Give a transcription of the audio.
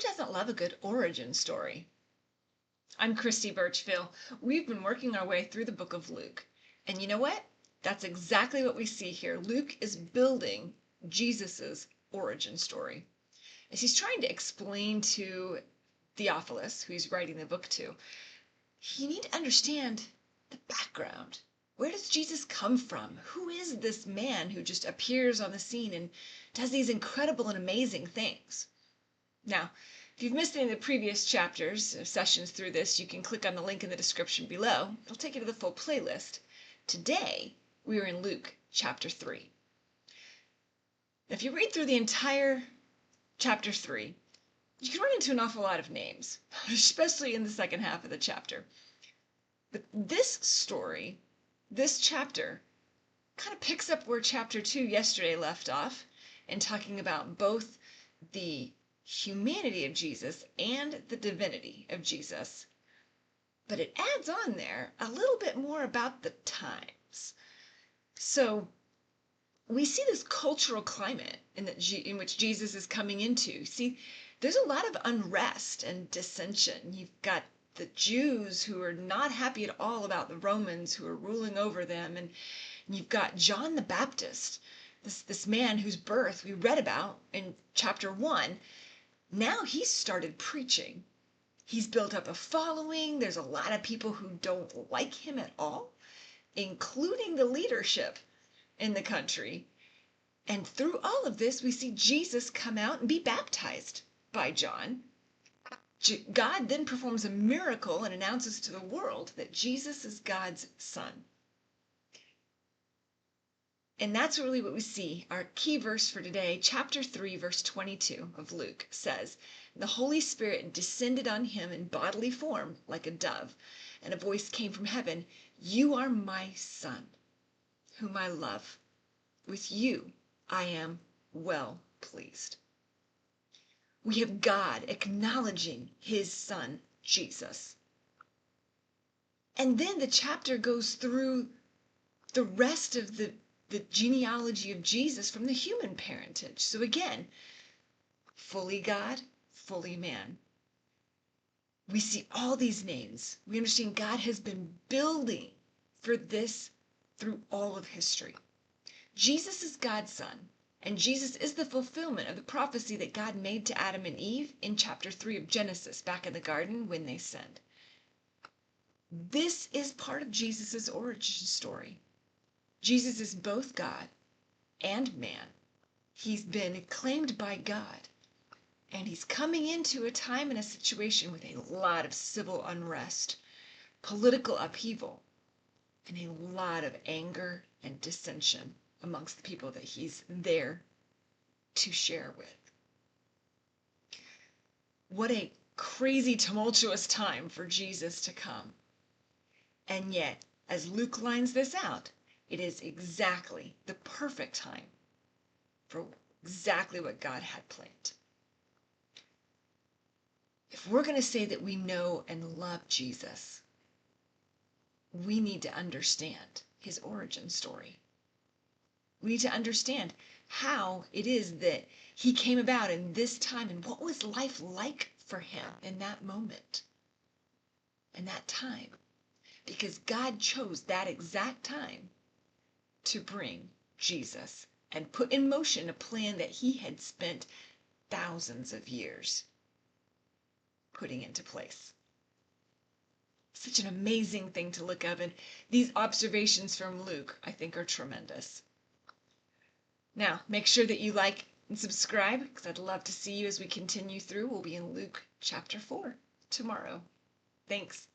doesn't love a good origin story? I'm Christy Birchville. We've been working our way through the book of Luke. And you know what? That's exactly what we see here. Luke is building Jesus's origin story. As he's trying to explain to Theophilus, who he's writing the book to, you need to understand the background. Where does Jesus come from? Who is this man who just appears on the scene and does these incredible and amazing things? Now, if you've missed any of the previous chapters, sessions through this, you can click on the link in the description below. It'll take you to the full playlist. Today, we are in Luke chapter 3. If you read through the entire chapter 3, you can run into an awful lot of names, especially in the second half of the chapter. But this story, this chapter, kind of picks up where chapter 2 yesterday left off, and talking about both the humanity of Jesus and the divinity of Jesus. But it adds on there a little bit more about the times. So we see this cultural climate in which Jesus is coming into. See, there's a lot of unrest and dissension. You've got the Jews who are not happy at all about the Romans who are ruling over them. And you've got John the Baptist, this man whose birth we read about in chapter 1. Now he's started preaching. He's built up a following. There's a lot of people who don't like him at all, including the leadership in the country. And through all of this, we see Jesus come out and be baptized by John. God then performs a miracle and announces to the world that Jesus is God's son. And that's really what we see. Our key verse for today, chapter 3, verse 22 of Luke, says, "The Holy Spirit descended on him in bodily form like a dove, and a voice came from heaven, 'You are my Son, whom I love. With you I am well pleased.'" We have God acknowledging his Son, Jesus. And then the chapter goes through the rest of the genealogy of Jesus from the human parentage. So again, fully God, fully man. We see all these names. We understand God has been building for this through all of history. Jesus is God's son, and Jesus is the fulfillment of the prophecy that God made to Adam and Eve in chapter 3 of Genesis, back in the garden when they sinned. This is part of Jesus' origin story. Jesus is both God and man. He's been claimed by God, and he's coming into a time and a situation with a lot of civil unrest, political upheaval, and a lot of anger and dissension amongst the people that he's there to share with. What a crazy, tumultuous time for Jesus to come. And yet, as Luke lines this out, it is exactly the perfect time for exactly what God had planned. If we're going to say that we know and love Jesus, we need to understand his origin story. We need to understand how it is that he came about in this time and what was life like for him in that moment, in that time. Because God chose that exact time to bring Jesus and put in motion a plan that he had spent thousands of years putting into place. Such an amazing thing to look at, and these observations from Luke, I think, are tremendous. Now, make sure that you like and subscribe, because I'd love to see you as we continue through. We'll be in Luke chapter 4 tomorrow. Thanks.